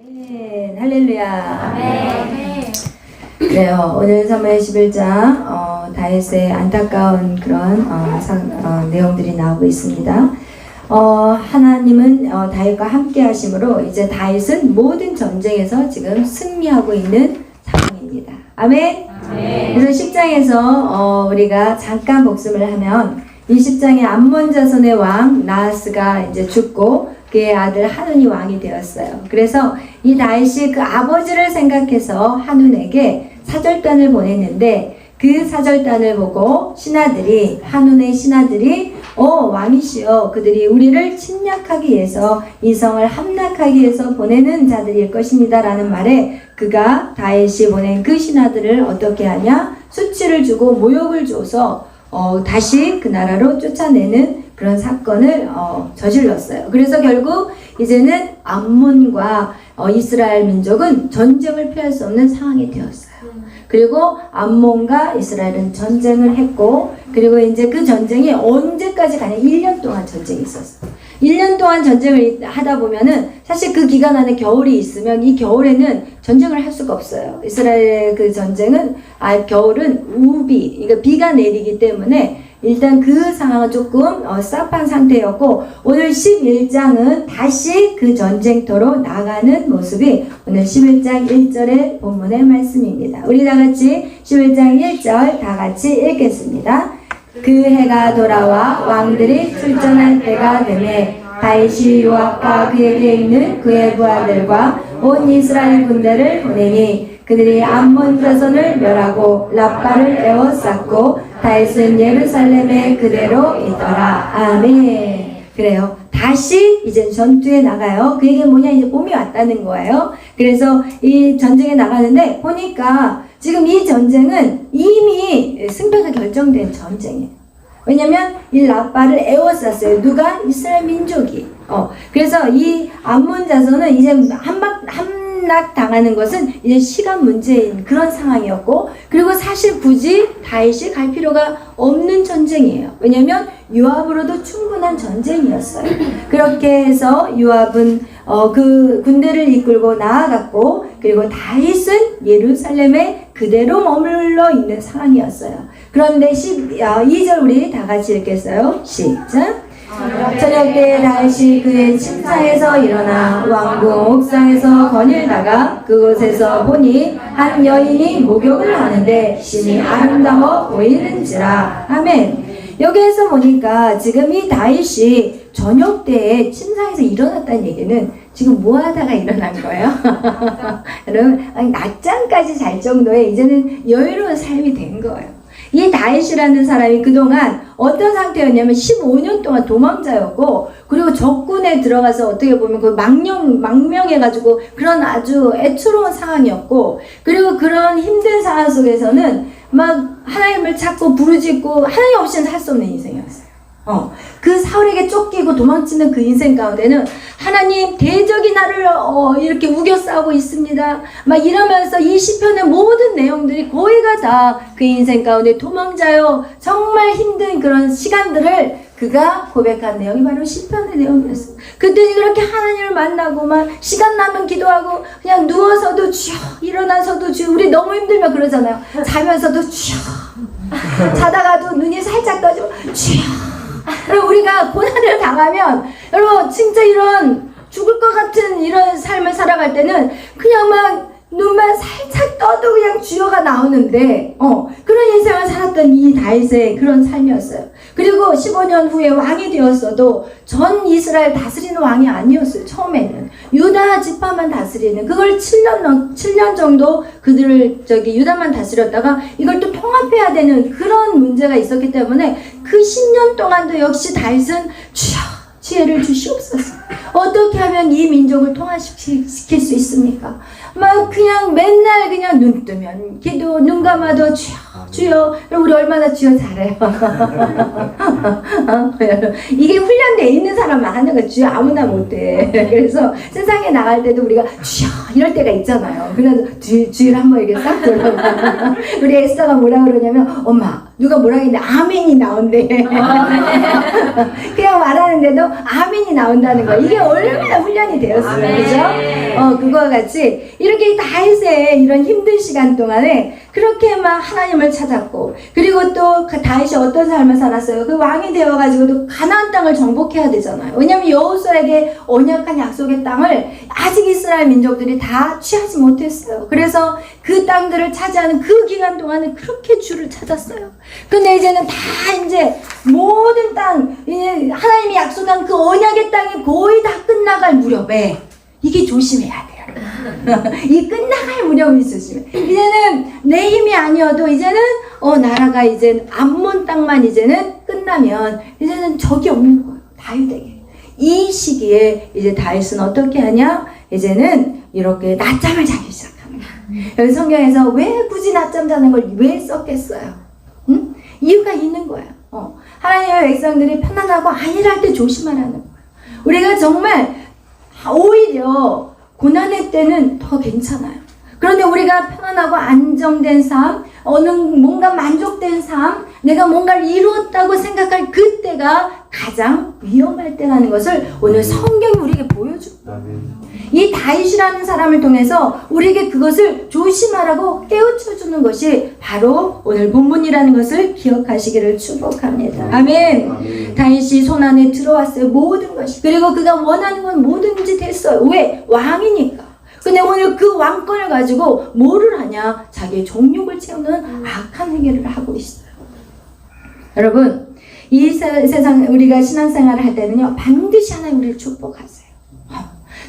아멘. 할렐루야. 아멘. 그래요. 오늘 사무엘 11장 다윗의 안타까운 그런 내용들이 나오고 있습니다. 하나님은 다윗과 함께 하심으로 이제 다윗은 모든 전쟁에서 지금 승리하고 있는 상황입니다. 아멘. 아멘. 그래서 10장에서 우리가 잠깐 복습을 하면 이 10장에 암몬 자손의 왕 나하스가 이제 죽고 그의 아들 한운이 왕이 되었어요. 그래서 이 다윗이 그 아버지를 생각해서 한운에게 사절단을 보냈는데 그 사절단을 보고 한운의 신하들이 왕이시여 그들이 우리를 침략하기 위해서 이 성을 함락하기 위해서 보내는 자들일 것입니다 라는 말에 그가 다윗이 보낸 그 신하들을 어떻게 하냐 수치를 주고 모욕을 줘서 다시 그 나라로 쫓아내는 그런 사건을 저질렀어요. 그래서 결국 이제는 암몬과 이스라엘 민족은 전쟁을 피할 수 없는 상황이 되었어요. 그리고 암몬과 이스라엘은 전쟁을 했고 그리고 이제 그 전쟁이 언제까지 가냐 1년 동안 전쟁이 있었어요. 1년 동안 전쟁을 하다 보면은 사실 그 기간 안에 겨울이 있으면 이 겨울에는 전쟁을 할 수가 없어요. 이스라엘의 그 전쟁은 겨울은 우비, 그러니까 비가 내리기 때문에 일단 그 상황은 조금 쌉한 상태였고 오늘 11장은 다시 그 전쟁터로 나가는 모습이 오늘 11장 1절의 본문의 말씀입니다. 우리 다같이 11장 1절 다같이 읽겠습니다. 그 해가 돌아와 왕들이 출전할 때가 되매 다윗이 요압과 그에게 있는 그의 부하들과 온 이스라엘 군대를 보내니 그들이 암몬 자손을 멸하고 랍바를 에워쌌고 다윗은 예루살렘에 그대로 있더라. 아멘. 그래요. 다시 이제 전투에 나가요. 그에게 뭐냐 이제 봄이 왔다는 거예요. 그래서 이 전쟁에 나가는데 보니까 지금 이 전쟁은 이미 승패가 결정된 전쟁이에요. 왜냐면 이 랍바를 에워쌌어요. 누가? 이스라엘 민족이. 그래서 이 암몬 자손은 이제 함락 당하는 것은 이제 시간 문제인 그런 상황이었고 그리고 사실 굳이 다윗이 갈 필요가 없는 전쟁이에요. 왜냐면 요압으로도 충분한 전쟁이었어요. 그렇게 해서 요압은 그 군대를 이끌고 나아갔고 그리고 다윗은 예루살렘에 그대로 머물러 있는 상황이었어요. 그런데 2절 우리 다 같이 읽겠어요. 시작. 저녁 때 다윗이 그의 침상에서 일어나 왕궁 옥상에서 거닐다가 그곳에서 보니 한 여인이 목욕을 하는데 심히 아름다워 보이는지라. 아멘. 여기에서 보니까 지금 이 다윗이 저녁 때에 침상에서 일어났다는 얘기는 지금 뭐 하다가 일어난 거예요? 여러분 낮잠까지 잘 정도의 이제는 여유로운 삶이 된 거예요. 이 다윗이라는 사람이 그동안 어떤 상태였냐면 15년 동안 도망자였고 그리고 적군에 들어가서 어떻게 보면 그 망명해가지고 그런 아주 애처로운 상황이었고 그리고 그런 힘든 상황 속에서는 막 하나님을 찾고 부르짖고 하나님 없이는 살 수 없는 인생이었어요. 그 사울에게 쫓기고 도망치는 그 인생 가운데는 하나님 대적이 나를 이렇게 우겨 싸우고 있습니다. 막 이러면서 이 시편의 모든 내용들이 거의가 다 그 인생 가운데 도망자요 정말 힘든 그런 시간들을 그가 고백한 내용이 바로 시편의 내용이었어요. 그때 그렇게 하나님을 만나고 막 시간 나면 기도하고 그냥 누워서도 주여 일어나서도 주여 우리 너무 힘들면 그러잖아요. 자면서도 주여 자다가도 눈이 살짝 떠지고 주여 여러분 우리가 고난을 당하면 여러분 진짜 이런 죽을 것 같은 이런 삶을 살아갈 때는 그냥 막 눈만 살짝 떠도 그냥 주여가 나오는데 그런 인생을 살았던 이 다윗의 그런 삶이었어요. 그리고 15년 후에 왕이 되었어도 전 이스라엘 다스리는 왕이 아니었어요. 처음에는 유다 지파만 다스리는 그걸 7년 정도 그들을 유다만 다스렸다가 이걸 또 통합해야 되는 그런 문제가 있었기 때문에 그 10년 동안도 역시 다윗은 주여 지혜를 주시옵소서. 어떻게 하면 이 민족을 통합시킬 수 있습니까? 막 그냥 맨날 그냥 눈 뜨면 기도 눈 감아도 주여 주여. 우리 얼마나 주여 잘해요. 이게 훈련되어 있는 사람만 하는 거 주여 아무나 못해. 그래서 세상에 나갈 때도 우리가 주여 이럴 때가 있잖아요. 그래서 주의를 한번 이렇게 싹 돌아봐. 우리 에스더가 뭐라 그러냐면 엄마 누가 뭐라 했는데 아멘이 나온대. 그냥 말하는데도 아멘이 나온다는 거. 이게 얼마나 훈련이 되었어요. 그죠? 그거와 같이 이렇게 다윗의 이런 힘든 시간 동안에 그렇게 막 하나님을 찾았고, 그리고 또 그 다윗이 어떤 삶을 살았어요. 그 왕이 되어가지고도 가나안 땅을 정복해야 되잖아요. 왜냐면 여호수아에게 언약한 약속의 땅을 아직 이스라엘 민족들이 다 취하지 못했어요. 그래서 그 땅들을 차지하는 그 기간 동안은 그렇게 주를 찾았어요. 근데 이제는 다 이제 모든 땅, 하나님이 약속한 그 언약의 땅이 거의 다 끝나갈 무렵에 이게 조심해야 돼요. 이 끝나갈 무렵이 조심해. 이제는 내 힘이 아니어도 이제는 나라가 이제 암몬 땅만 이제는 끝나면 이제는 적이 없는 거예요. 다윗에게. 이 시기에 이제 다윗은 어떻게 하냐? 이제는 이렇게 낮잠을 자기 시작합니다. 여기 성경에서 왜 굳이 낮잠 자는 걸 왜 썼겠어요? 응? 이유가 있는 거예요. 하나님의 백성들이 편안하고 안일할 때 조심하라는 거예요. 우리가 정말 오히려 고난의 때는 더 괜찮아요. 그런데 우리가 편안하고 안정된 삶, 뭔가 만족된 삶, 내가 뭔가를 이루었다고 생각할 그때가 가장 위험할 때라는 것을 오늘 성경이 우리에게 보여줍니다. 이 다윗이라는 사람을 통해서 우리에게 그것을 조심하라고 깨우쳐주는 것이 바로 오늘 본문이라는 것을 기억하시기를 축복합니다. 아멘. 다윗이 손안에 들어왔어요. 모든 것이. 그리고 그가 원하는 건 뭐든지 됐어요. 왜? 왕이니까. 근데 오늘 그 왕권을 가지고 뭐를 하냐? 자기의 정욕을 채우는 악한 행위를 하고 있어요. 여러분, 이 세상 우리가 신앙생활을 할 때는요, 반드시 하나님 우리를 축복하세요.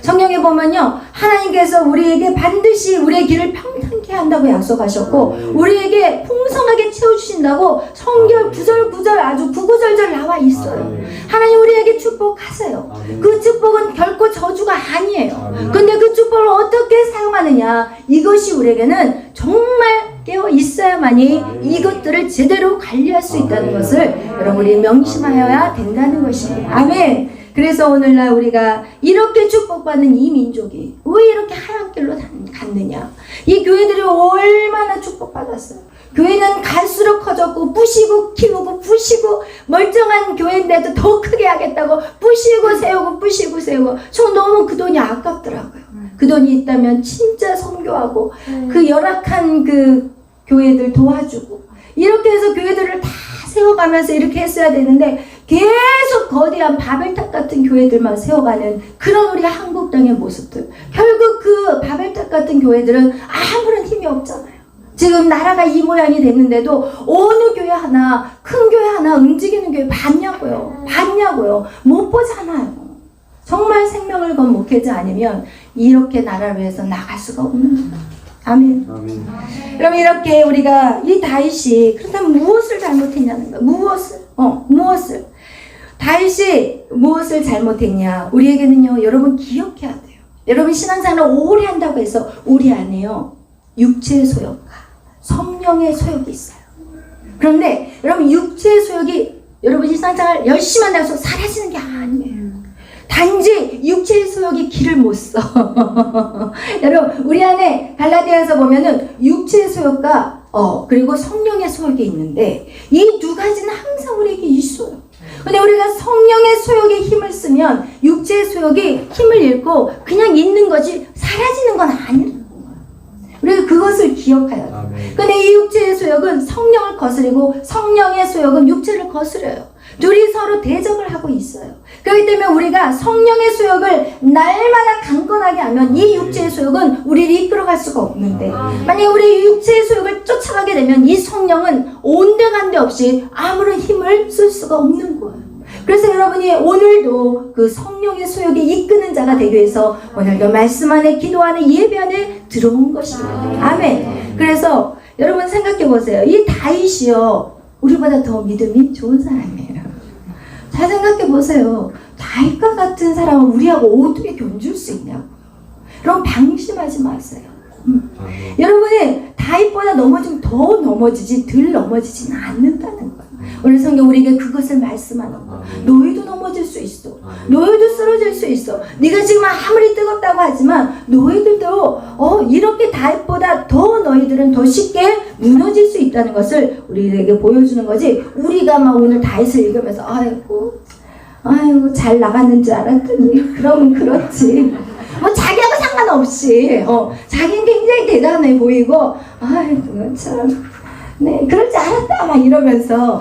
성경에 보면요, 하나님께서 우리에게 반드시 우리의 길을 평탄케 한다고 약속하셨고, 우리에게 풍성하게 채워주신다고 성경 구절구절 아주 구구절절 나와 있어요. 하나님 우리에게 축복하세요. 그 축복은 결코 저주가 아니에요. 근데 그 축복을 어떻게 사용하느냐, 이것이 우리에게는 정말 깨어 있어야만이 이것들을 제대로 관리할 수 있다는 것을 여러분 우리 명심하여야 된다는 것입니다. 아멘. 그래서 오늘날 우리가 이렇게 축복받는 이 민족이 왜 이렇게 하얀 길로 갔느냐? 이 교회들이 얼마나 축복받았어요. 교회는 갈수록 커졌고 부시고 키우고 부시고 멀쩡한 교회인데도 더 크게 하겠다고 부시고 세우고 저 너무 그 돈이 아깝더라고요. 그 돈이 있다면 진짜 선교하고 그 열악한 그 교회들 도와주고 이렇게 해서 교회들을 다 세워가면서 이렇게 했어야 되는데 계속 거대한 바벨탑 같은 교회들만 세워가는 그런 우리 한국 땅의 모습들. 결국 그 바벨탑 같은 교회들은 아무런 힘이 없잖아요. 지금 나라가 이 모양이 됐는데도 어느 교회 하나, 큰 교회 하나 움직이는 교회 봤냐고요. 못 보잖아요. 정말 생명을 건 목회자 아니면 이렇게 나라를 위해서 나갈 수가 없는 거예요. 아멘. 그럼 이렇게 우리가 이 다윗이 그렇다면 무엇을 잘못했냐는 거야. 무엇을 다윗이 무엇을 잘못했냐. 우리에게는요, 여러분 기억해야 돼요. 여러분 신앙생활을 오래 한다고 해서 우리 안에요, 육체의 소욕과 성령의 소욕이 있어요. 그런데 여러분 육체의 소욕이 여러분 신앙생활 열심히 한다고 해서 사라지는 게 아니에요. 단지 육체의 소욕이 길을 못 써. 여러분 우리 안에 갈라디아서 보면은 육체의 소욕과 그리고 성령의 소욕이 있는데 이 두 가지는 항상 우리에게 있어요. 근데 우리가 성령의 소욕에 힘을 쓰면 육체의 소욕이 힘을 잃고 그냥 있는 거지 사라지는 건 아니라는 거예요. 우리가 그것을 기억해야 돼요. 근데 이 육체의 소욕은 성령을 거스리고 성령의 소욕은 육체를 거스려요. 둘이 서로 대적을 하고 있어요. 그렇기 때문에 우리가 성령의 소욕을 날마다 강건하게 하면 이 육체의 소욕은 우리를 이끌어갈 수가 없는데, 만약에 우리 육체의 소욕을 쫓아가게 되면 이 성령은 온데간데 없이 아무런 힘을 쓸 수가 없는 거예요. 그래서 여러분이 오늘도 그 성령의 소욕에 이끄는 자가 되기 위해서 오늘도 말씀 안에, 기도 안에, 예배 안에 들어온 것입니다. 아멘. 그래서 여러분 생각해 보세요. 이 다윗이요, 우리보다 더 믿음이 좋은 사람이에요. 잘 생각해 보세요. 다윗과 같은 사람은 우리하고 어떻게 견줄 수 있냐고요. 여러분 방심하지 마세요. 여러분이 다윗보다 넘어지면 더 넘어지지 덜 넘어지지는 않는다는 거예요. 오늘 성경 우리에게 그것을 말씀하는 거예요. 너희도 넘어질 수 있어. 너희도 쓰러질 수 있어. 네가 지금 아무리 뜨겁다고 하려고 하지만 너희들도 이렇게 다윗보다 더 너희들은 더 쉽게 무너질 수 있다는 것을 우리에게 보여주는 거지. 우리가 막 오늘 다윗을 읽으면서 아이고 잘 나갔는 줄 알았더니 그러면 그렇지. 뭐 자기하고 상관없이 자기는 굉장히 대단해 보이고 아이고 참 네 그럴 줄 알았다 막 이러면서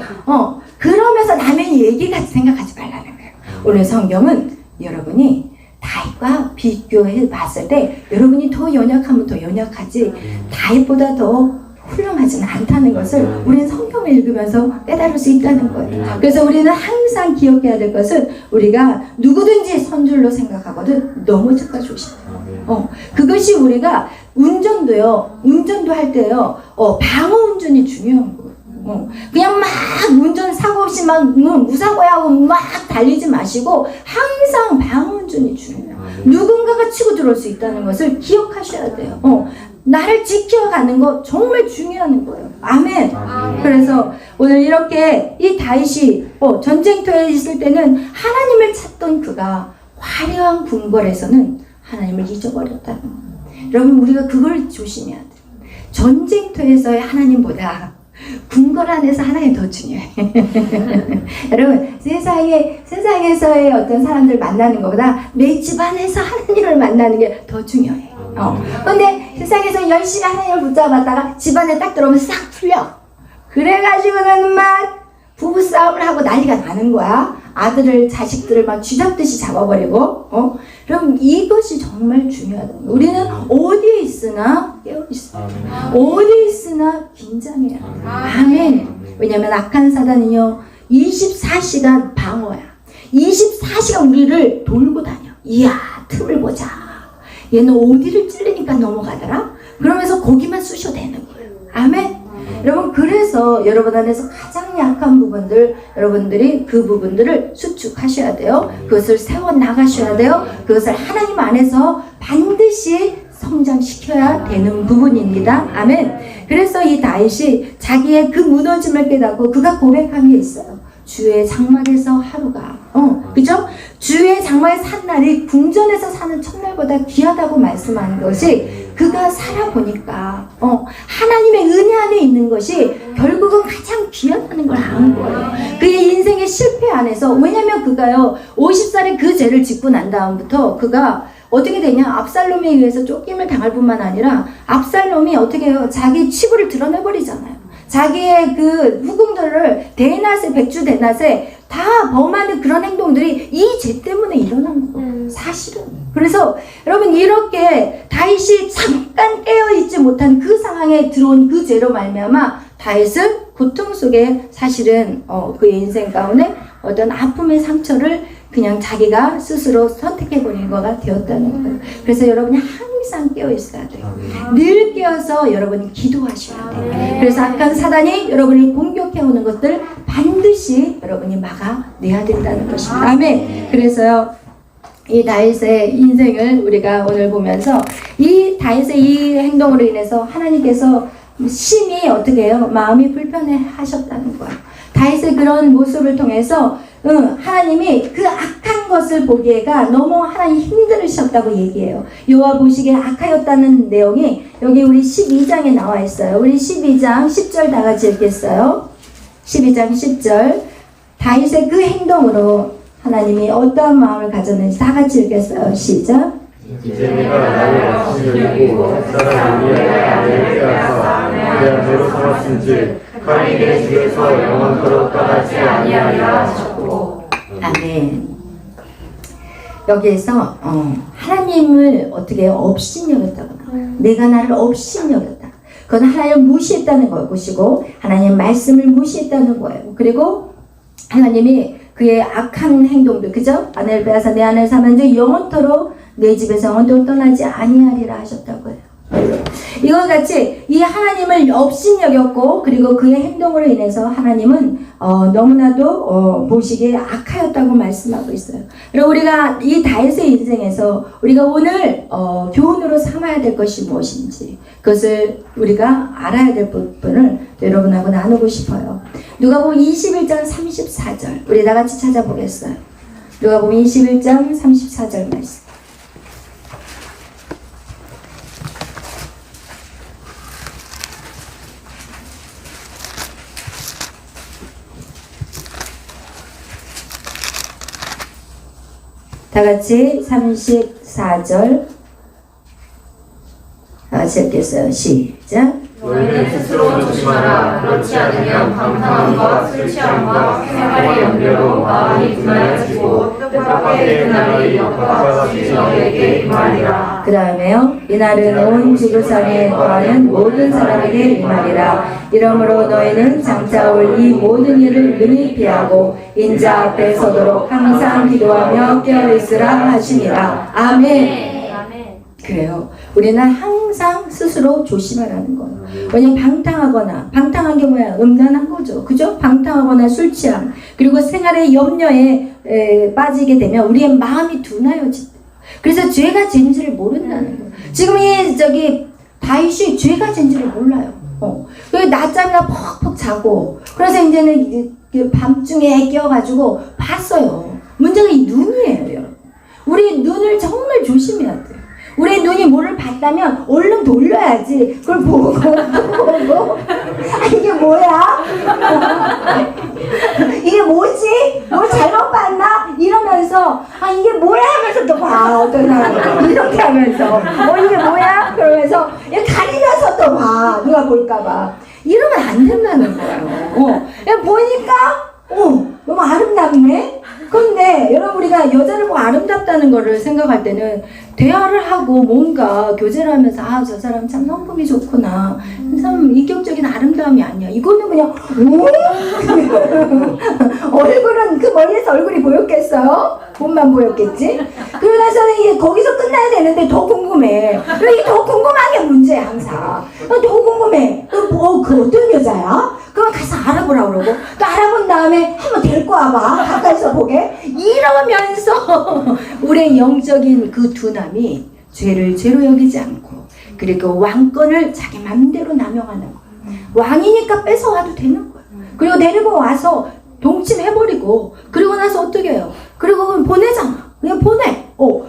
그러면서 남의 얘기같이 생각하지 말라는 거예요. 오늘 성경은 여러분이 다윗과 비교해 봤을 때 여러분이 더 연약하면 더 연약하지 다윗보다 더 훌륭하지는 않다는 것을 우리는 성경을 읽으면서 깨달을 수 있다는 거예요. 그래서 우리는 항상 기억해야 될 것은 우리가 누구든지 선줄로 생각하거든 넘어질까 조심해요. 그것이 우리가 운전도 할 때요. 방어 운전이 중요한 거예요. 그냥 막 운전 사고 없이 막 무사고하고 막 달리지 마시고 항상 방어 운전이 중요해요. 누군가가 치고 들어올 수 있다는 것을 기억하셔야 돼요. 나를 지켜가는 거 정말 중요한 거예요. 아멘. 그래서 오늘 이렇게 이 다윗이 전쟁터에 있을 때는 하나님을 찾던 그가 화려한 궁궐에서는 하나님을 잊어버렸다는 거예요. 여러분 우리가 그걸 조심해야 돼요. 전쟁터에서의 하나님보다 궁궐 안에서 하나님 더 중요해. 여러분 세상에서의 어떤 사람들 만나는 것보다 내 집안에서 하나님을 만나는 게 더 중요해. 근데 세상에서 열심히 하나님을 붙잡았다가 집안에 딱 들어오면 싹 풀려. 그래가지고는 막 부부싸움을 하고 난리가 나는 거야. 자식들을 막 쥐잡듯이 잡아버리고. 그럼 이것이 정말 중요하다. 우리는 어디에 있으나 깨어있어요. 어디에 있으나 긴장해야 돼. 아멘. 왜냐면 악한 사단은요 24시간 방어야. 24시간 우리를 돌고 다녀. 이야 틈을 보자. 얘는 어디를 찔리니까 넘어가더라. 그러면서 거기만 쑤셔대는 거예요. 아멘. 여러분 그래서 여러분 안에서 가장 약한 부분들 여러분들이 그 부분들을 수축하셔야 돼요. 그것을 세워나가셔야 돼요. 그것을 하나님 안에서 반드시 성장시켜야 되는 부분입니다. 아멘. 그래서 이 다윗이 자기의 그 무너짐을 깨닫고 그가 고백한 게 있어요. 주의 장막에서 하루가 그죠? 주의 장막에 산 날이 궁전에서 사는 첫날보다 귀하다고 말씀하는 것이 그가 살아보니까 하나님의 은혜 안에 있는 것이 결국은 가장 귀하다는 걸 아는 거예요. 그의 인생의 실패 안에서 왜냐면 그가요 50살에 그 죄를 짓고 난 다음부터 그가 어떻게 되냐 압살롬에 의해서 쫓김을 당할 뿐만 아니라 압살롬이 어떻게 해요 자기 치부를 드러내버리잖아요. 자기의 그 후궁들을 대낮에 백주 대낮에 다 범하는 그런 행동들이 이 죄 때문에 일어난 거예요. 사실은. 그래서 여러분 이렇게 다윗이 잠깐 깨어있지 못한 그 상황에 들어온 그 죄로 말미암아 다윗은 고통 속에 사실은 그의 인생 가운데 어떤 아픔의 상처를 그냥 자기가 스스로 선택해버린 거가 되었다는 거예요. 그래서 여러분이 항상 깨어있어야 돼요. 늘 깨어서 여러분이 기도하셔야 돼요. 그래서 악한 사단이 여러분이 공격해오는 것들 반드시 여러분이 막아내야 된다는 것입니다. 아멘. 그래서요 이 다윗의 인생을 우리가 오늘 보면서 이 다윗의 이 행동으로 인해서 하나님께서 심히 어떻게 해요? 마음이 불편해 하셨다는 거예요. 다윗의 그런 모습을 통해서 하나님이 그 악한 것을 보기에가 너무 하나님 힘들으셨다고 얘기해요. 여호와 보시기에 악하였다는 내용이 여기 우리 12장에 나와 있어요. 우리 12장 10절 다 같이 읽겠어요. 12장 10절 다윗의 그 행동으로 하나님이 어떠한 마음을 가졌는지 다 같이 읽겠어요. 시작. 이제 내가 나를 다시 여기고 사람 우리의 아들을 빼앗아 내 아들로 삼았은즉 칼이 내 집에서 영원토록 떠나지 아니하리라 하셨고. 아멘. 여기에서 하나님을 어떻게 업신여겼다고 내가 나를 업신여겼다. 그건 하나님을 무시했다는 것이고 하나님 말씀을 무시했다는 거예요. 그리고 하나님이 그의 악한 행동들 그죠? 아내를 빼앗아 내 아내를 삼은즉 영원토록 내 집에서 영원토록 떠나지 아니하리라 하셨다고 해요. 이와 같이 이 하나님을 업신여겼고 그리고 그의 행동으로 인해서 하나님은 너무나도 보시기에 악하였다고 말씀하고 있어요. 그리고 우리가 이 다윗의 인생에서 우리가 오늘 교훈으로 삼아야 될 것이 무엇인지 그것을 우리가 알아야 될 부분을 여러분하고 나누고 싶어요. 누가복음 21장 34절 우리 다 같이 찾아보겠어요. 누가복음 21장 34절 말씀. 다 같이 34절 다 같이 읽겠어요. 시작. 너희는 스스로 조심하라. 그렇지 않으면 방탕함과 술 취함과 생활의 염려로 마음이 둔하여지고 뜻밖의 그날이 역과 같이 너희에게 임하리라. 그 다음에요. 이날은 온 지구상에 거하는 모든 사람에게 임하리라. 이러므로 너희는 장차 올 이 모든 일을 능히 피하고 인자 앞에 서도록 항상 기도하며 깨어있으라 하시니라. 아멘. 그래요. 우리는 항상 스스로 조심하라는 거예요. 왜냐면 방탕한 게 뭐야? 음란한 거죠. 그죠? 방탕하거나 술 취함, 그리고 생활의 염려에 빠지게 되면 우리의 마음이 둔하여진다. 그래서 죄가 죄인지를 모른다는 거예요. 지금 다윗이 죄가 죄인지를 몰라요. 낮잠이나 퍽퍽 자고, 그래서 이제는 밤중에 깨어가지고 봤어요. 문제가 이 눈이에요, 여러분. 우리 눈을 정말 조심해야 돼요. 우리 눈이 뭐를 봤다면 얼른 돌려야지. 그걸 보고 이게 뭐야? 이게 뭐지? 뭘 잘못 봤나? 이러면서 이게 뭐야? 하면서 또 봐. 어떤 사람이 이렇게 하면서 이게 뭐야? 그러면서 가리면서 또 봐. 누가 볼까봐. 이러면 안 된다는 거예요. 보니까 너무 아름답네? 근데 여러분, 우리가 여자를 보고 아름답다는 거를 생각할 때는 대화를 하고 뭔가 교제를 하면서 저 사람 참 성품이 좋구나, 참 인격적인 아름다움이 아니야. 이거는 그냥 얼굴은 그 멀리서 얼굴이 보였겠어요? 몸만 보였겠지? 그러나서는 이게 거기서 끝나야 되는데 더 궁금해. 이게 더 궁금한 게 문제야 항상. 더 궁금해. 그 어떤 여자야? 그럼 가서 알아보라 그러고, 또 알아본 다음에 한번 데리고 와봐, 가까이서 보게. 이러면서 우리의 영적인 그 둔함이 죄를 죄로 여기지 않고, 그리고 왕권을 자기 맘대로 남용하는 거예요. 왕이니까 뺏어와도 되는 거예요. 그리고 데리고 와서 동침해버리고, 그리고 나서 어떻게 해요? 그리고 그건 보내잖아. 그냥 보내고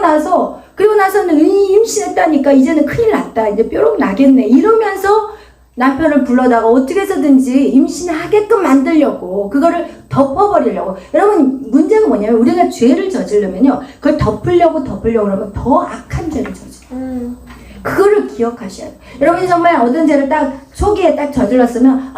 나서, 그리고 나서는 임신했다니까 이제는 큰일 났다, 이제 뾰록 나겠네, 이러면서 남편을 불러다가 어떻게 해서든지 임신하게끔 만들려고, 그거를 덮어버리려고. 여러분, 문제가 뭐냐면 우리가 죄를 저지르면요, 그걸 덮으려고 그러면 더 악한 죄를 저질러요. 그거를 기억하셔야 돼요. 여러분이 정말 어떤 죄를 딱 초기에 딱 저질렀으면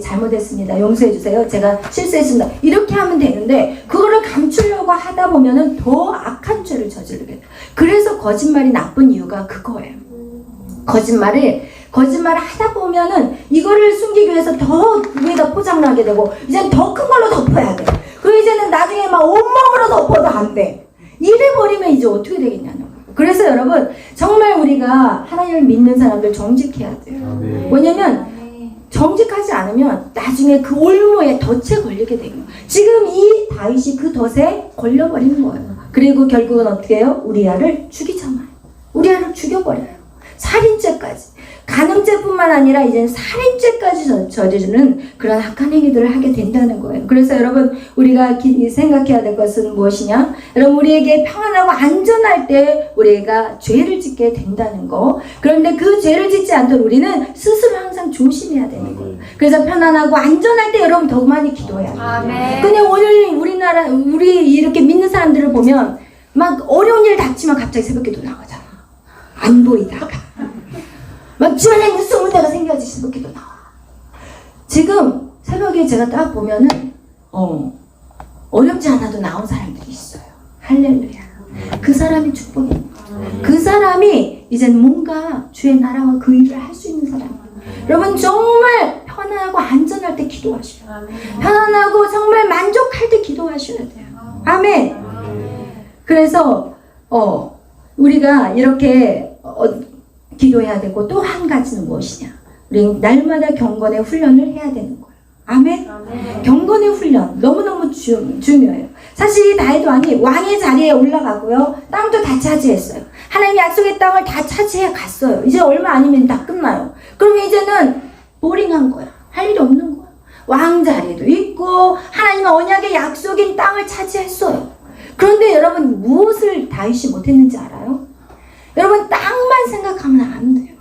잘못했습니다, 용서해주세요, 제가 실수했습니다, 이렇게 하면 되는데, 그거를 감추려고 하다 보면은 더 악한 죄를 저지르게 돼요. 그래서 거짓말이 나쁜 이유가 그거예요. 거짓말을 하다 보면은 이거를 숨기기 위해서 더 위에다 포장을 하게 되고, 이제는 더 큰 걸로 덮어야 돼. 그리고 이제는 나중에 막 온몸으로 덮어도 안 돼. 이래버리면 이제 어떻게 되겠냐는 거예요. 그래서 여러분, 정말 우리가 하나님을 믿는 사람들 정직해야 돼요. 왜냐면 정직하지 않으면 나중에 그 올무에 덫에 걸리게 돼요. 지금 이 다윗이 그 덫에 걸려버리는 거예요. 그리고 결국은 어떻게 해요? 우리아를 죽이잖아요. 우리아를 죽여버려요. 살인죄까지. 간음죄뿐만 아니라 이제는 살인죄까지 저지르는 그런 악한 행위들을 하게 된다는 거예요. 그래서 여러분, 우리가 생각해야 될 것은 무엇이냐? 여러분, 우리에게 평안하고 안전할 때 우리가 죄를 짓게 된다는 거. 그런데 그 죄를 짓지 않도록 우리는 스스로 항상 조심해야 되는 거예요. 그래서 편안하고 안전할 때 여러분 더 많이 기도해야 돼요. 아멘. 근데 오늘 우리 이렇게 믿는 사람들을 보면 막 어려운 일 닥치면 갑자기 새벽기도 나가잖아. 안 보이다가 막 주변에 뉴스 문제가 생겨야지 새벽기도 나와. 지금 새벽에 제가 딱 보면은 어렵지 않아도 나온 사람들이 있어요. 할렐루야. 그 사람이 축복입니다. 그 사람이 이제는 뭔가 주의 나라와 그 일을 할 수 있는 사람이에요. 여러분, 정말 편안하고 안전할 때 기도하셔요. 편안하고 정말 만족할 때 기도하셔야 돼요. 아멘. 그래서 우리가 이렇게 기도해야 되고, 또 한 가지는 무엇이냐? 우리 날마다 경건의 훈련을 해야 되는 거예요. 아멘? 경건의 훈련 너무너무 중요해요. 사실 이 다윗 왕의 자리에 올라가고요, 땅도 다 차지했어요. 하나님이 약속의 땅을 다 차지해 갔어요. 이제 얼마 아니면 다 끝나요. 그러면 이제는 보링한 거야. 할 일이 없는 거야. 왕 자리도 있고 하나님의 언약의 약속인 땅을 차지했어요. 그런데 여러분, 무엇을 다윗이 못했는지 알아요? 여러분, 땅만 생각하면 안 돼요.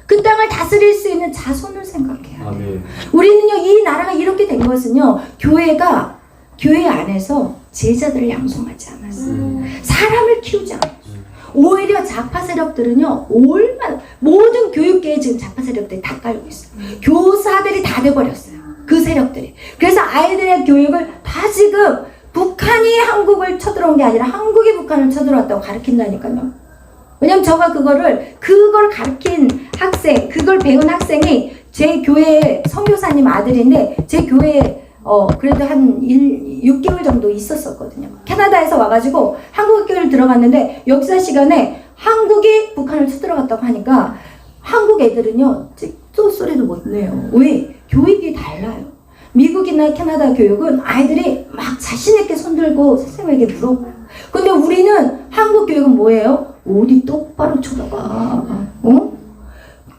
그 땅을 다스릴 수 있는 자손을 생각해야 돼요. 우리는요, 이 나라가 이렇게 된 것은요, 교회 안에서 제자들을 양성하지 않았어요. 사람을 키우지 않았어요. 오히려 좌파 세력들은요, 얼마나 모든 교육계에 지금 좌파 세력들이 다 깔고 있어요. 교사들이 다 돼버렸어요. 그 세력들이. 그래서 아이들의 교육을 다 지금 북한이 한국을 쳐들어온 게 아니라 한국이 북한을 쳐들어왔다고 가르친다니까요. 왜냐면 저가 그걸 가르친 학생, 그걸 배운 학생이 제 교회 선교사님 아들인데 제 교회에 그래도 한 6개월 정도 있었었거든요. 캐나다에서 와가지고 한국 학교를 들어갔는데 역사 시간에 한국이 북한을 쳐들어갔다고 하니까 한국 애들은요, 또 소리도 못 내요. 왜? 교육이 달라요. 미국이나 캐나다 교육은 아이들이 막 자신있게 손들고 선생님에게 물어봐요. 근데 우리는 한국 교육은 뭐예요? 어디 똑바로 쳐다봐.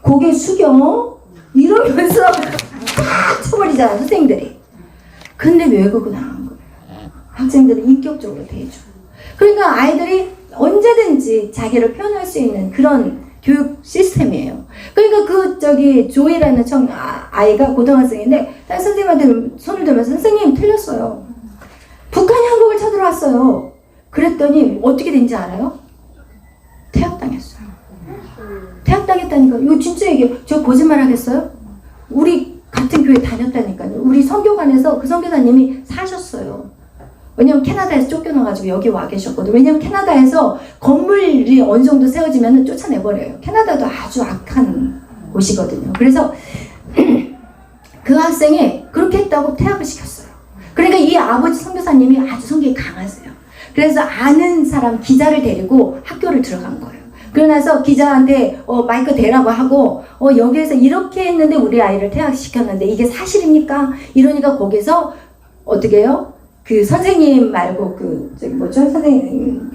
고개 숙여. 이러면서 다 쳐버리잖아, 선생님들이. 근데 외국은 안 한 거예요. 학생들은 인격적으로 대해줘. 그러니까 아이들이 언제든지 자기를 표현할 수 있는 그런 교육 시스템이에요. 그러니까 조이라는 아이가 고등학생인데 딱 선생님한테 손을 들면서 선생님 틀렸어요. 북한이 한국을 쳐들어왔어요. 그랬더니 어떻게 된지 알아요? 퇴학당했어요. 퇴학당했다니까. 이거 진짜 얘기해요. 저 거짓말 하겠어요? 우리 같은 교회 다녔다니까요. 우리 선교관에서 그 선교사님이 사셨어요. 왜냐면 캐나다에서 쫓겨나가지고 여기 와 계셨거든요. 왜냐면 캐나다에서 건물이 어느 정도 세워지면 쫓아내버려요. 캐나다도 아주 악한 곳이거든요. 그래서 그 학생이 그렇게 했다고 퇴학을 시켰어요. 그러니까 이 아버지 선교사님이 아주 성격이 강하세요. 그래서 아는 사람 기자를 데리고 학교를 들어간 거예요. 그러나서 기자한테 마이크 대라고 하고 여기에서 이렇게 했는데 우리 아이를 퇴학시켰는데 이게 사실입니까? 이러니까 거기서 어떻게 해요? 그 선생님 말고 선생님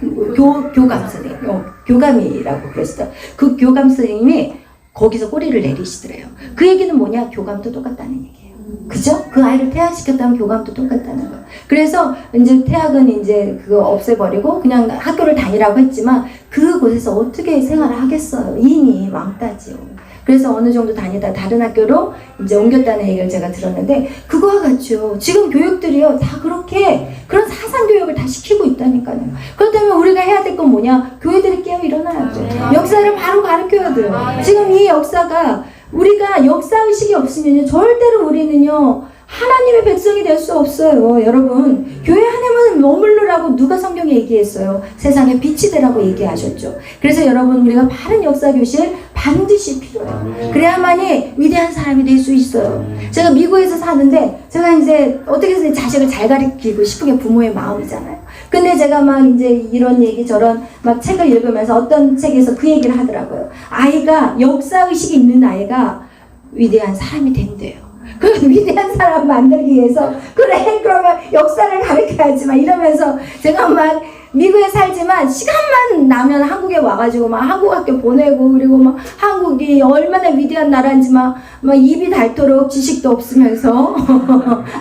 교감 선생님 교감이라고 그랬어요. 그 교감 선생님이 거기서 꼬리를 내리시더래요. 그 얘기는 뭐냐? 교감도 똑같다는 얘기예요. 그죠? 그 아이를 퇴학시켰다면 교감도 똑같다는 거예요. 그래서 이제 퇴학은 이제 그거 없애버리고 그냥 학교를 다니라고 했지만 그곳에서 어떻게 생활을 하겠어요? 이미 왕따지요. 그래서 어느 정도 다니다 다른 학교로 이제 옮겼다는 얘기를 제가 들었는데 그거와 같죠. 지금 교육들이요 다 그렇게 그런 사상 교육을 다 시키고 있다니까요. 그렇다면 우리가 해야 될 건 뭐냐? 교회들이 깨어 일어나야죠. 역사를 바로 가르쳐야 돼요. 지금 이 역사가 우리가 역사의식이 없으면 절대로 우리는요 하나님의 백성이 될 수 없어요. 여러분 교회 안에만 머물르라고 누가 성경에 얘기했어요? 세상에 빛이 되라고 얘기하셨죠. 그래서 여러분 우리가 바른 역사교실 반드시 필요해요. 그래야만이 위대한 사람이 될 수 있어요. 제가 미국에서 사는데 제가 이제 어떻게 해서 자식을 잘 가르치고 싶은 게 부모의 마음이잖아요. 근데 제가 막 이제 이런 얘기 저런 막 책을 읽으면서 어떤 책에서 그 얘기를 하더라고요. 아이가 역사의식이 있는 아이가 위대한 사람이 된대요. 그 위대한 사람 만들기 위해서 그래 그러면 역사를 가르쳐야지만 이러면서 제가 막 미국에 살지만 시간만 나면 한국에 와가지고 막 한국 학교 보내고 그리고 막 한국이 얼마나 위대한 나라인지 막 입이 닳도록 지식도 없으면서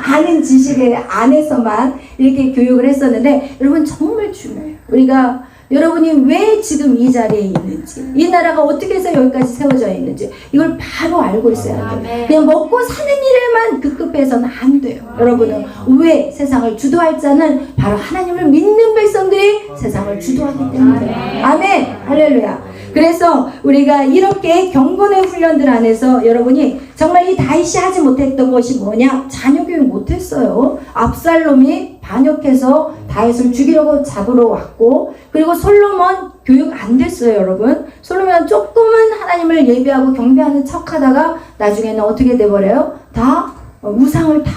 아는 지식에 안에서만 이렇게 교육을 했었는데 여러분 정말 중요해요. 우리가 여러분이 왜 지금 이 자리에 있는지, 이 나라가 어떻게 해서 여기까지 세워져 있는지 이걸 바로 알고 있어야 돼요. 그냥 먹고 사는 일에만 급급해서는 안 돼요. 여러분은 왜 세상을 주도할 자는 바로 하나님을 믿는 백성들이 세상을 주도하기 때문에. 아멘. 할렐루야. 그래서 우리가 이렇게 경건의 훈련들 안에서 여러분이 정말 이 다윗이 하지 못했던 것이 뭐냐? 자녀 교육 못했어요. 압살롬이 반역해서 다윗을 죽이려고 잡으러 왔고 그리고 솔로몬 교육 안 됐어요. 여러분 솔로몬은 조금은 하나님을 예배하고 경배하는 척하다가 나중에는 어떻게 돼버려요? 다 우상을 다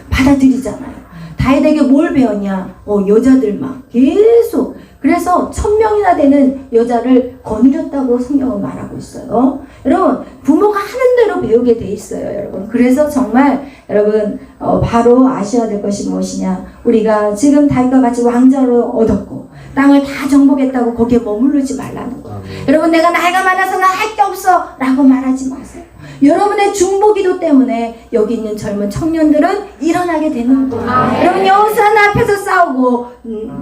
받아들이잖아요. 다윗에게 뭘 배웠냐? 여자들만 계속 그래서 1000명이나 되는 여자를 거느렸다고 성경은 말하고 있어요. 여러분 부모가 하는 대로 배우게 돼 있어요. 여러분 그래서 정말 여러분 바로 아셔야 될 것이 무엇이냐? 우리가 지금 다윗과 같이 왕자로 얻었고 땅을 다 정복했다고 거기에 머무르지 말라는 거예요. 여러분 내가 나이가 많아서 나 할 게 없어 라고 말하지 마세요. 여러분의 중보기도 때문에 여기 있는 젊은 청년들은 일어나게 되는 거예요. 여러분 여호수아 앞에서 싸우고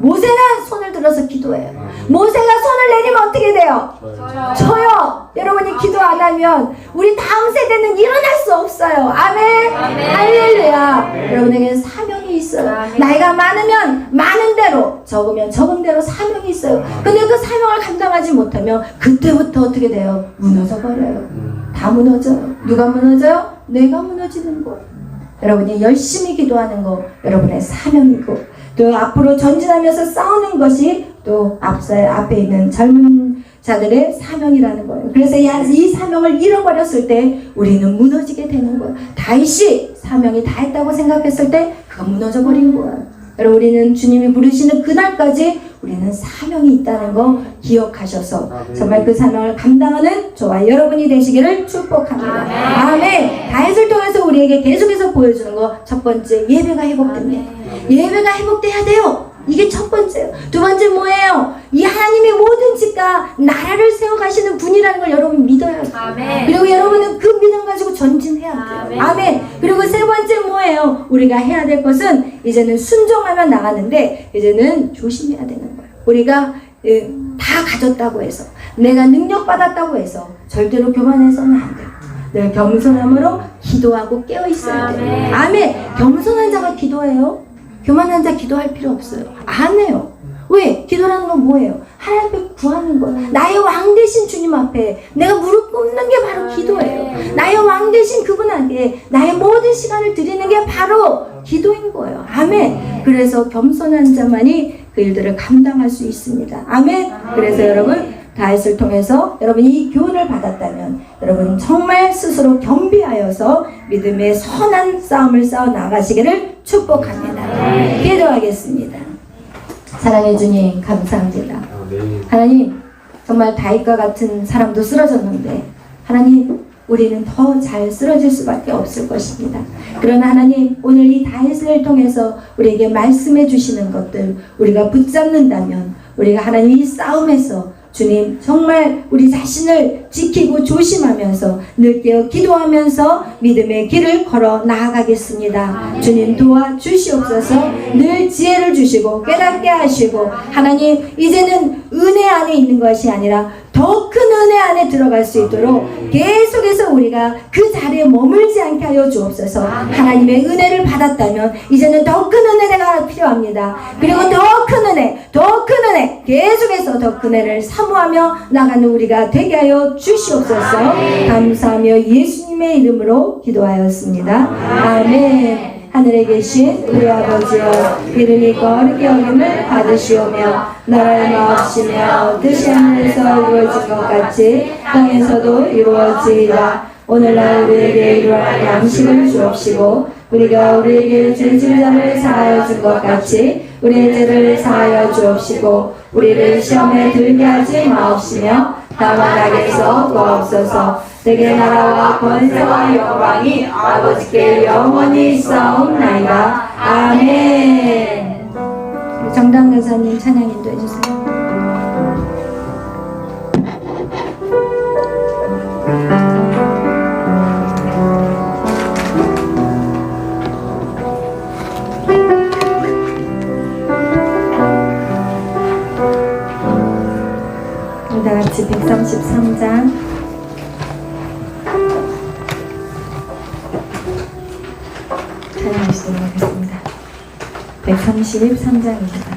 모세가 손을 들어서 기도해요. 모세가 손을 내리면 어떻게 돼요? 저요. 여러분이 기도 안 하면 우리 다음 세대는 일어날 수 없어요. 아멘. 할렐루야. 여러분에게는 사명이 있어요. 나이가 많으면 많은 대로, 적으면 적은 대로 사명이 있어요. 근데 그 사명을 감당하지 못하면 그때부터 어떻게 돼요? 무너져 버려요. 다 무너져요. 누가 무너져요? 내가 무너지는 거예요. 여러분이 열심히 기도하는 거 여러분의 사명이고, 또 앞으로 전진하면서 싸우는 것이 또 앞에 있는 젊은 자들의 사명이라는 거예요. 그래서 이 사명을 잃어버렸을 때 우리는 무너지게 되는 거예요. 다윗이 사명이 다 했다고 생각했을 때 그가 무너져 버린 거예요. 여러분 우리는 주님이 부르시는 그날까지 우리는 사명이 있다는 거 기억하셔서 정말 그 사명을 감당하는 저와 여러분이 되시기를 축복합니다. 아멘. 다윗을 통해서 우리에게 계속해서 보여주는 거, 첫 번째 예배가 회복됩니다. 예배가 회복돼야 돼요. 이게 첫 번째예요. 두 번째 뭐예요? 이 하나님이 모든 집과 나라를 세워가시는 분이라는 걸 여러분 믿어야 돼요. 그리고 여러분은 그 믿음 가지고 전진해야 돼요. 아멘. 그리고 세 번째 뭐예요? 우리가 해야 될 것은 이제는 순종하면 나가는데 이제는 조심해야 되는 거예요. 우리가 다 가졌다고 해서, 내가 능력받았다고 해서 절대로 교만해서는 안 돼요. 늘 겸손함으로 기도하고 깨어 있어야 돼요. 아멘. 겸손한 자가 기도해요? 교만한 자 기도할 필요 없어요. 안 해요. 왜? 기도라는 건 뭐예요? 하나님 앞에 구하는 거예요. 나의 왕 되신 주님 앞에 내가 무릎 꿇는 게 바로 기도예요. 나의 왕 되신 그분에게 나의 모든 시간을 드리는 게 바로 기도인 거예요. 아멘. 그래서 겸손한 자만이 그 일들을 감당할 수 있습니다. 아멘. 그래서 여러분 다윗을 통해서 여러분이 이 교훈을 받았다면 여러분 정말 스스로 겸비하여서 믿음의 선한 싸움을 싸워 나가시기를 축복합니다. 기도하겠습니다. 사랑해 주님 감사합니다. 하나님 정말 다윗과 같은 사람도 쓰러졌는데 하나님 우리는 더 잘 쓰러질 수밖에 없을 것입니다. 그러나 하나님 오늘 이 다윗을 통해서 우리에게 말씀해 주시는 것들 우리가 붙잡는다면 우리가 하나님 이 싸움에서 주님 정말 우리 자신을 지키고 조심하면서 늘 깨어 기도하면서 믿음의 길을 걸어 나아가겠습니다. 주님 도와주시옵소서. 늘 지혜를 주시고 깨닫게 하시고 하나님 이제는 은혜 안에 있는 것이 아니라 더 큰 은혜 안에 들어갈 수 있도록 계속해서 우리가 그 자리에 머물지 않게 하여 주옵소서. 하나님의 은혜를 받았다면 이제는 더 큰 은혜가 필요합니다. 그리고 더 큰 은혜 계속해서 더 큰 은혜를 사모하며 나가는 우리가 되게 하여 주시옵소서. 감사하며 예수님의 이름으로 기도하였습니다. 아멘. 하늘에 계신 우리 아버지여 이름이 거룩히 여김을 받으시오며 나라의 마옵시며 뜻이 하늘에서 이루어진 것 같이 땅에서도 이루어지이다. 오늘날 우리에게 일용할 양식을 주옵시고 우리가 우리에게 죄진 자를 사하여 준 것 같이 우리의 죄를 사하여 주옵시고 우리를 시험에 들게 하지 마옵시며 다만 악에서 구하옵소서. 내게 나라와 권세와 영광이 아버지께 영원히 있사옵나이다. 아멘. 정당 간사님 찬양 인도해 주세요. 다 같이 133장 찬양하시도록 하겠습니다. 133장입니다.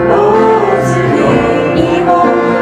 오 주님 이모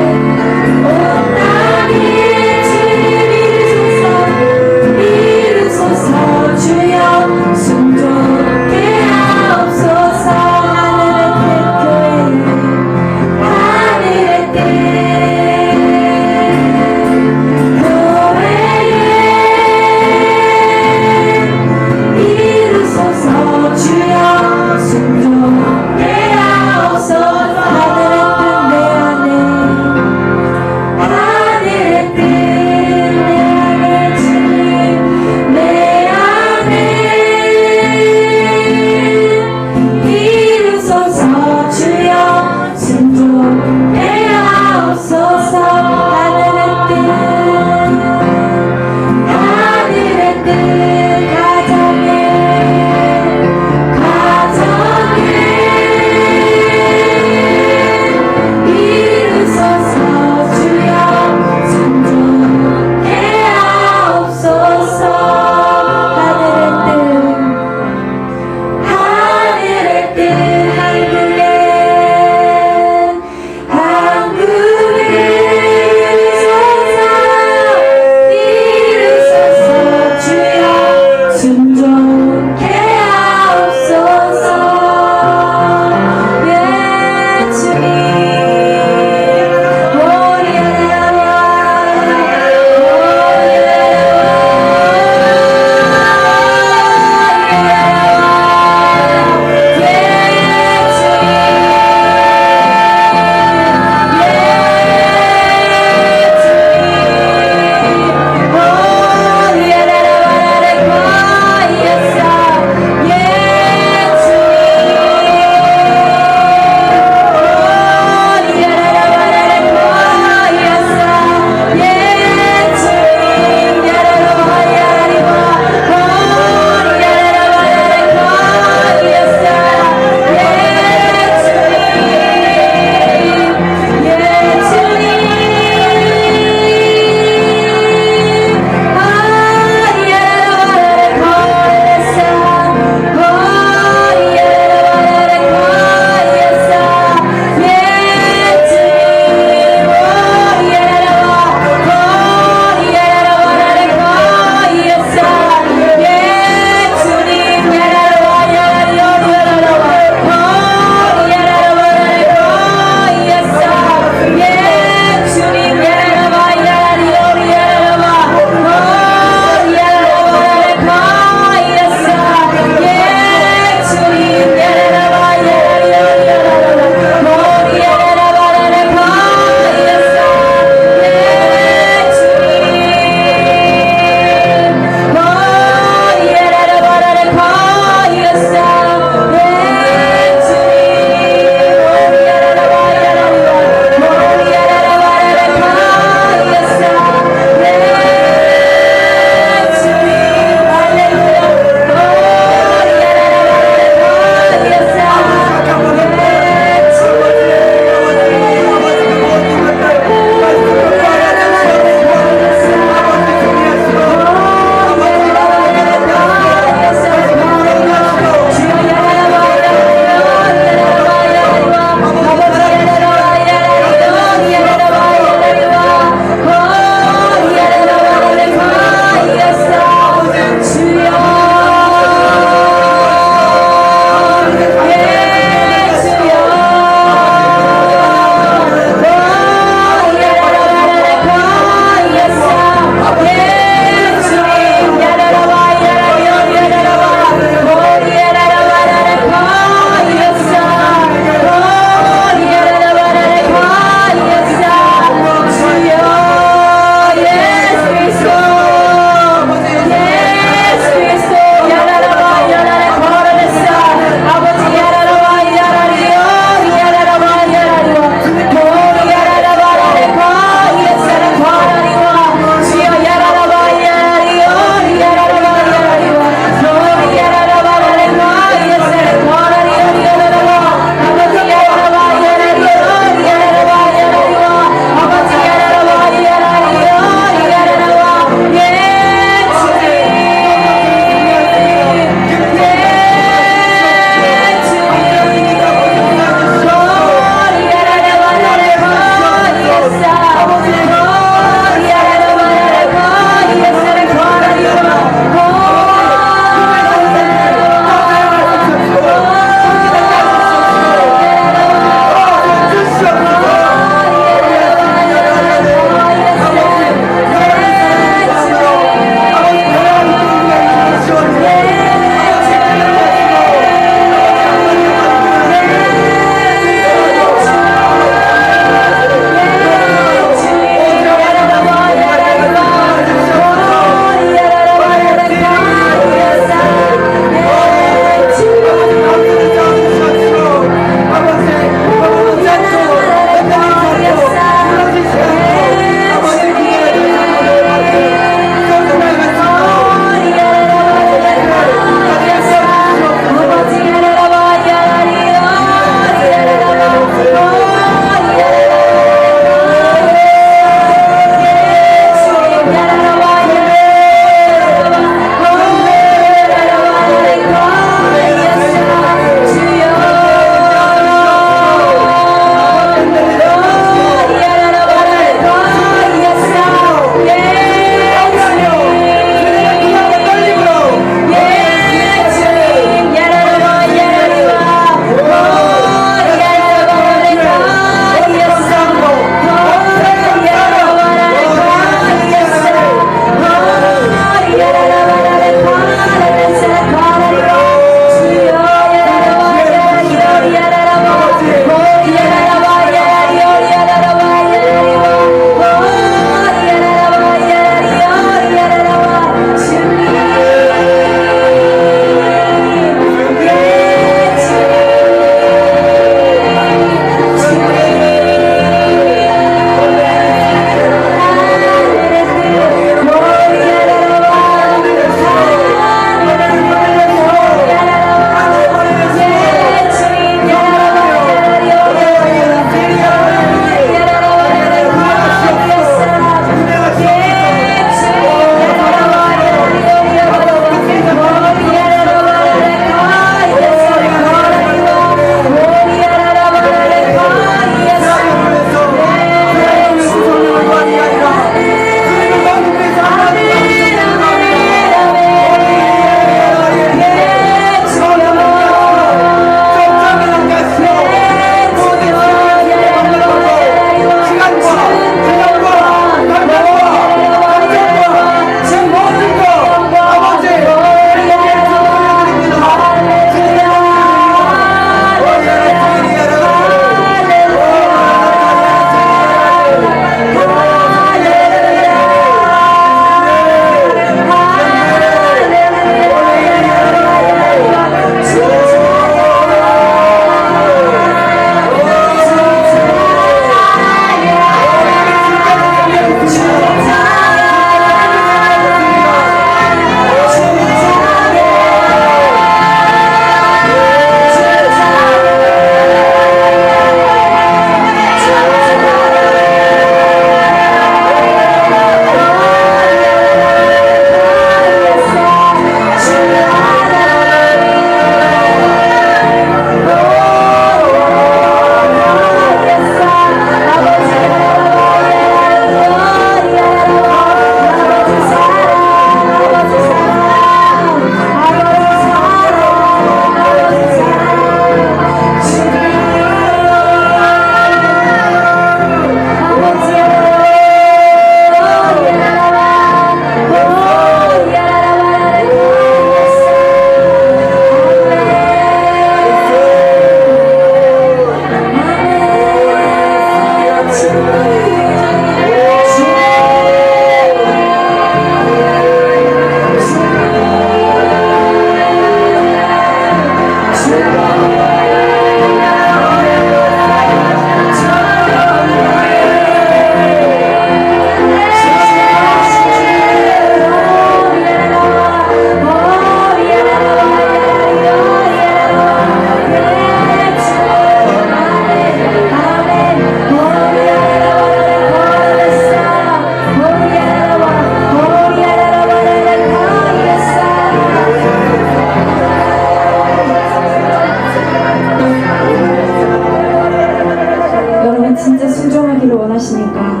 원하십니까?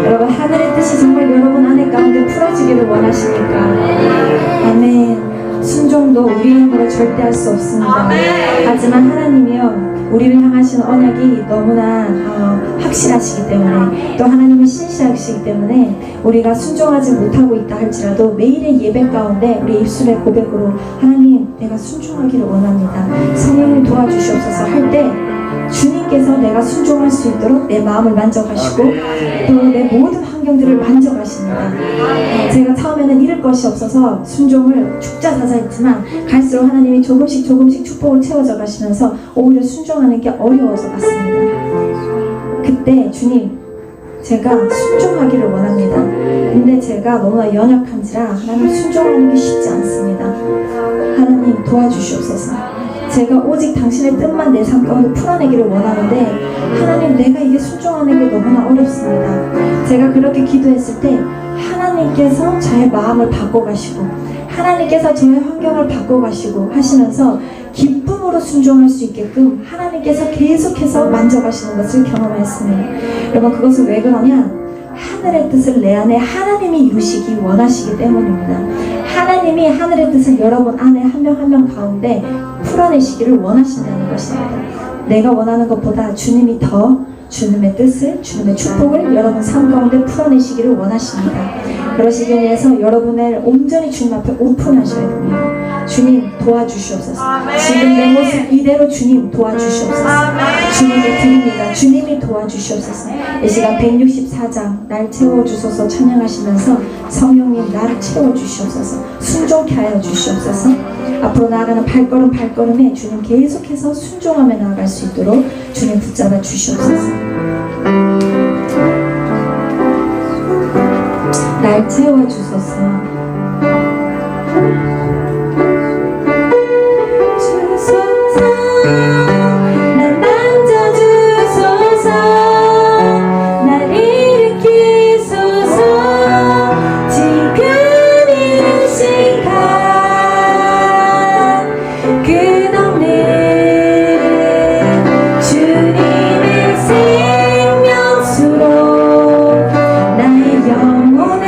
여러분 하늘의 뜻이 정말 여러분 안에 가운데 풀어지기를 원하십니까? 아멘. 순종도 우리의 힘으로 절대 할 수 없습니다. 하지만 하나님이요 우리를 향하신 언약이 너무나 확실하시기 때문에 또 하나님은 신실하시기 때문에 우리가 순종하지 못하고 있다 할지라도 매일의 예배 가운데 우리 입술의 고백으로 하나님 내가 순종하기를 원합니다. 성령님 도와주시옵소서 할 때 주님께서 내가 순종할 수 있도록 내 마음을 만져가시고 또 내 모든 환경들을 만져가십니다. 제가 처음에는 잃을 것이 없어서 순종을 죽자사자 했지만 갈수록 하나님이 조금씩 축복을 채워져 가시면서 오히려 순종하는 게 어려워져 갔습니다. 그때 주님 제가 순종하기를 원합니다. 근데 제가 너무나 연약한지라 하나님 순종하는 게 쉽지 않습니다. 하나님 도와주시옵소서. 제가 오직 당신의 뜻만 내 삶 가운데 풀어내기를 원하는데 하나님 내가 이게 순종하는 게 너무나 어렵습니다. 제가 그렇게 기도했을 때 하나님께서 저의 마음을 바꿔가시고 하나님께서 저의 환경을 바꿔가시고 하시면서 기쁨으로 순종할 수 있게끔 하나님께서 계속해서 만져가시는 것을 경험했습니다. 여러분 그것은 왜 그러냐? 하늘의 뜻을 내 안에 하나님이 이루시기 원하시기 때문입니다. 하나님이 하늘의 뜻을 여러분 안에 한 명 한 명 가운데 풀어내시기를 원하신다는 것입니다. 내가 원하는 것보다 주님이 더 주님의 뜻을, 주님의 축복을 여러분 삶 가운데 풀어내시기를 원하십니다. 그러시기 위해서 여러분을 온전히 주님 앞에 오픈하셔야 됩니다. 주님 도와주시옵소서. 지금 내 모습 이대로 주님 도와주시옵소서. 주님께 드립니다. 주님이 도와주시옵소서. 이 시간 164장 날 채워주소서 찬양하시면서 성령님 나를 채워주시옵소서. 순종케 하여 주시옵소서. 앞으로 나아가는 발걸음에 주님 계속해서 순종하며 나아갈 수 있도록 주님 붙잡아 주시옵소서. 날 채워주소서. 날 만져주소서. 날 일으키소서. 지금 이 시간 끝없는 주님의 생명수로 나의 영혼에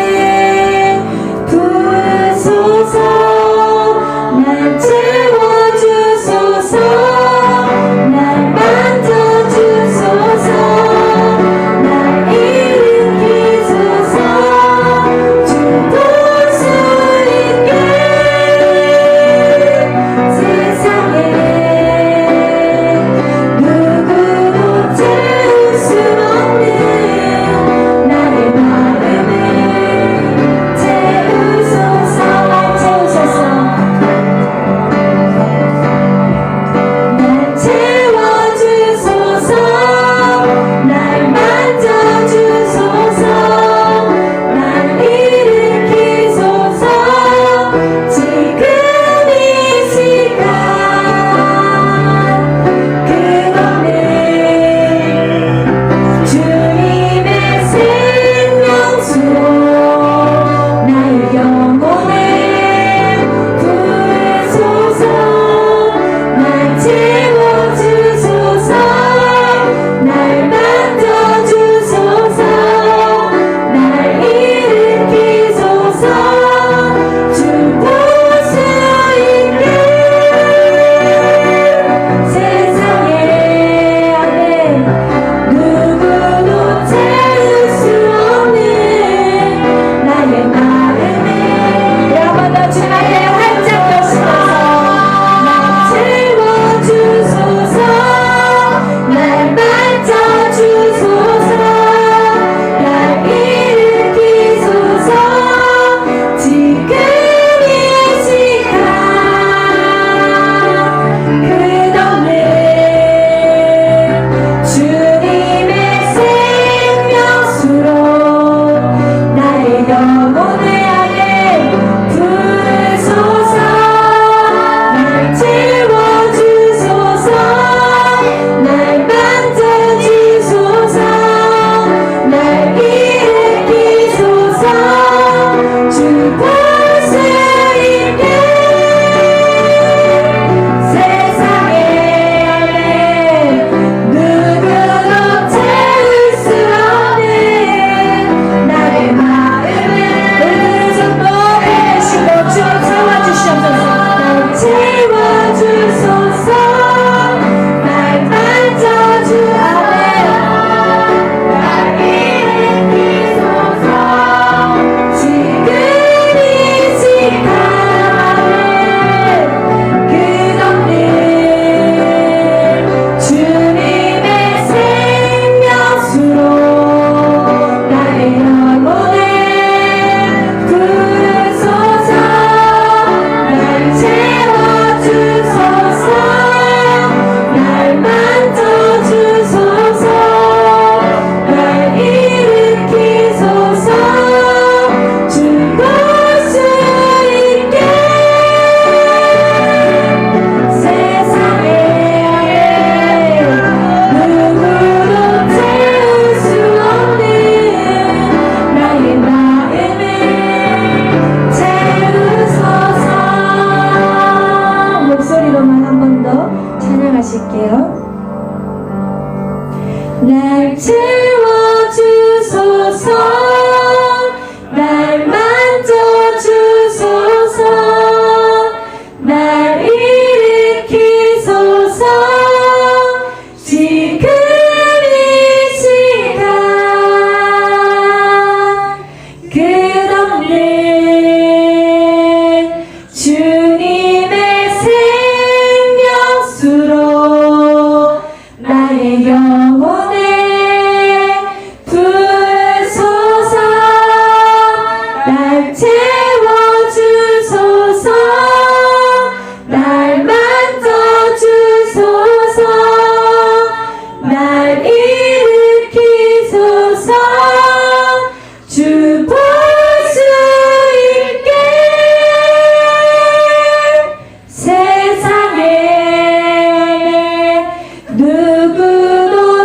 날 채워주소서 날 만져주소서 날 일으키소서 지금 이 시간 끝없는 주님의 생명수로 나의 영혼에 부으소서 날 채워주소서 날 만져주소서 날 일으키소서 주 볼 수 있게 세상에 누구도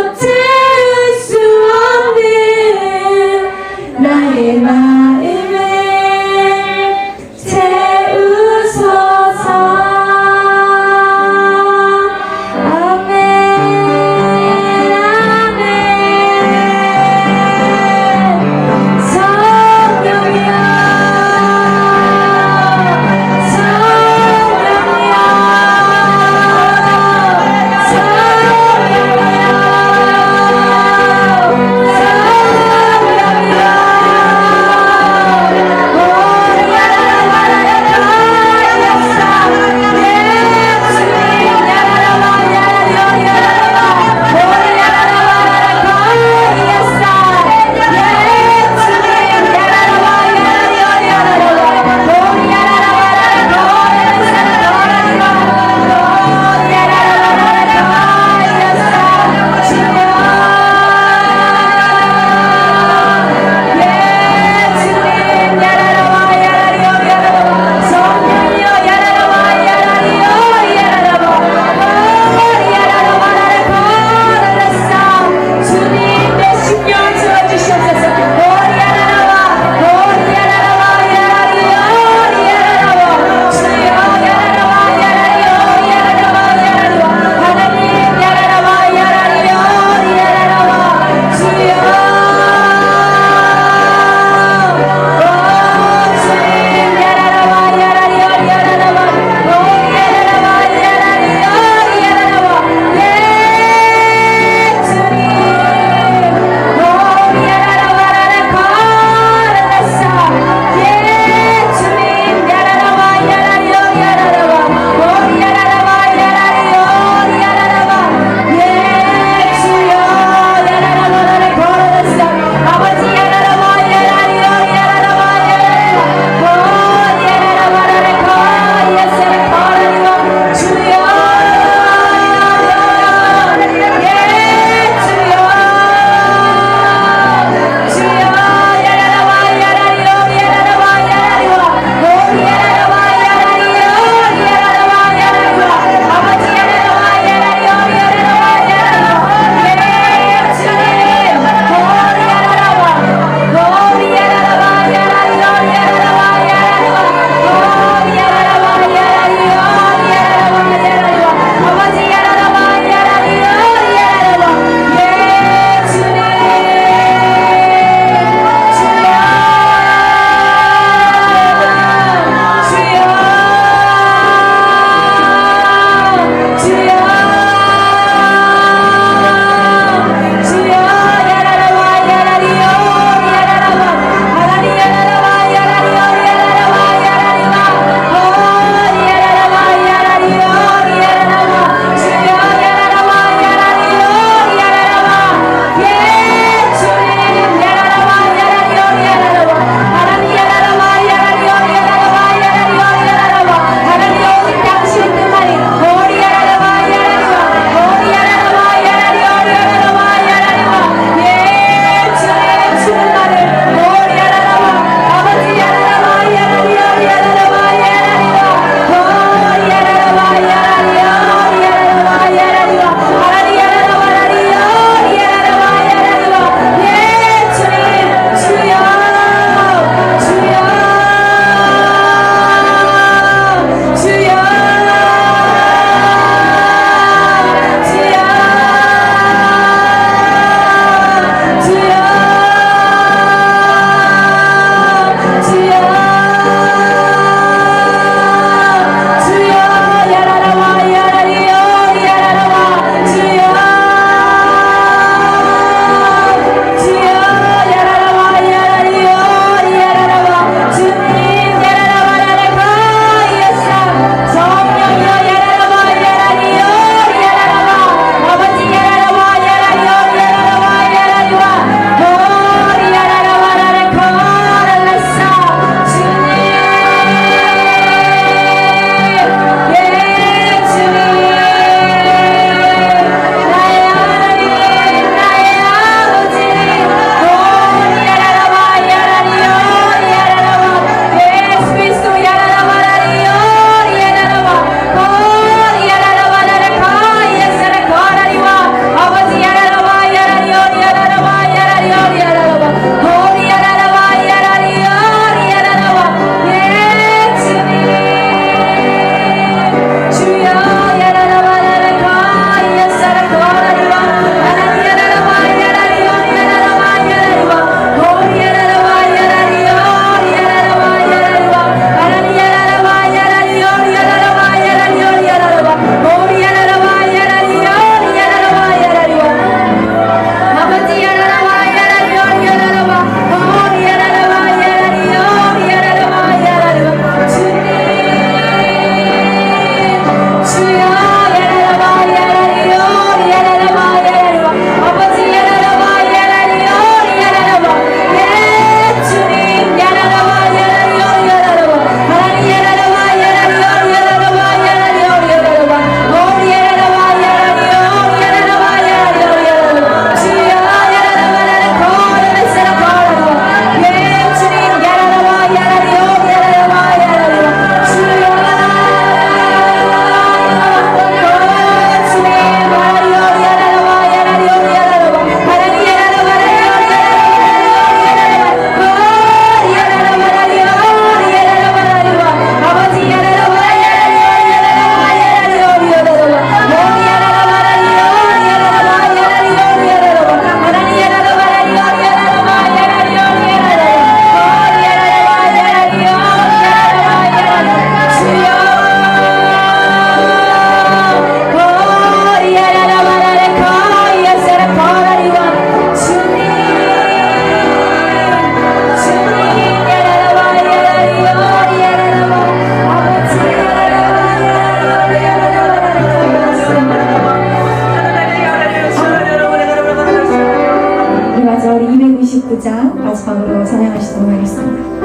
229장 마지막으로 찬양하시도록 하겠습니다.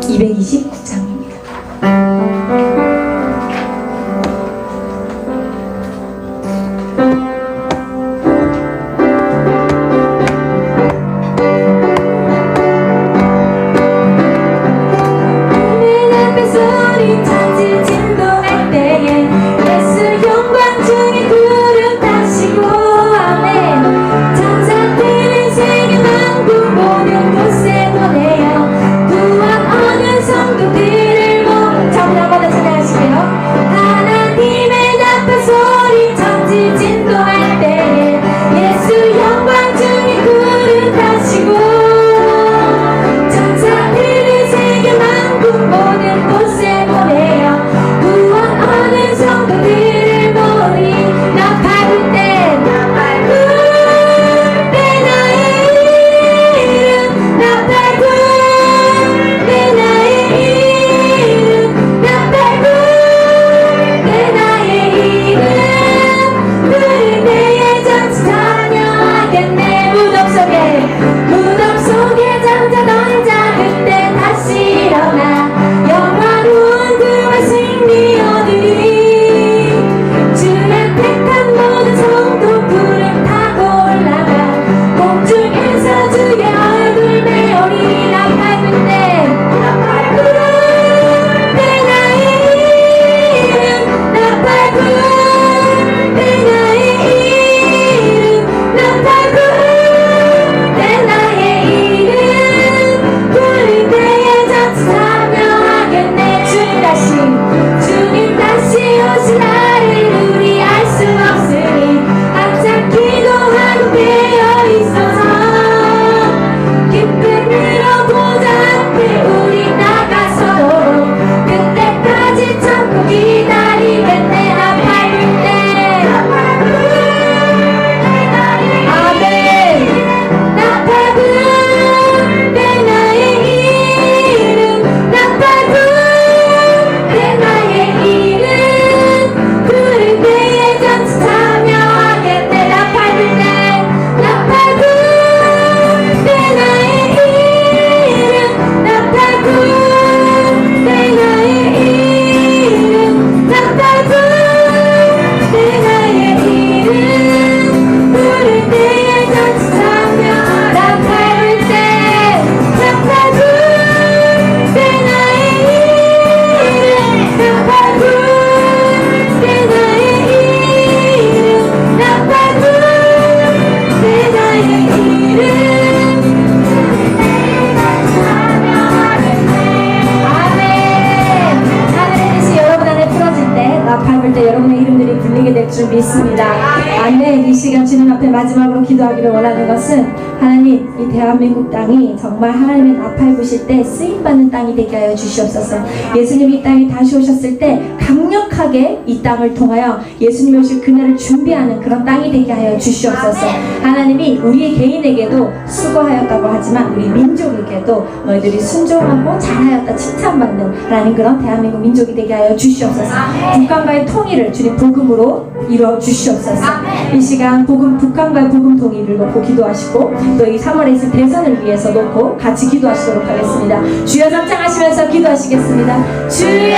229장입니다. 줄 믿습니다. 아멘. 이 시간 주님 앞에 마지막으로 기도하기를 원하는 것은 하나님, 이 대한민국 땅이 정말 하나님의 나팔 부실 때 쓰임받는 땅이 되게 하여 주시옵소서. 예수님이 이 땅에 다시 오셨을 때 강력하게 이 땅을 통하여 예수님이 오실 그날을 준비하는 그런 땅이 되게 하여 주시옵소서. 하나님이 우리 개인에게도 수고하였다고 하지만 우리 민족에게도 너희들이 순종하고 잘하였다 칭찬받는 하나님 그런 대한민국 민족이 되게 하여 주시옵소서. 북한과의 통일을 주님 복음으로 이루어 주시옵소서. 이 시간 복음, 북한과의 복음 통일을 놓고 기도하시고 또 이 3월에 있을 대선을 위해서 놓고 같이 기도하시도록 하겠습니다. 주여 합장하시면서 기도하시겠습니다. 주여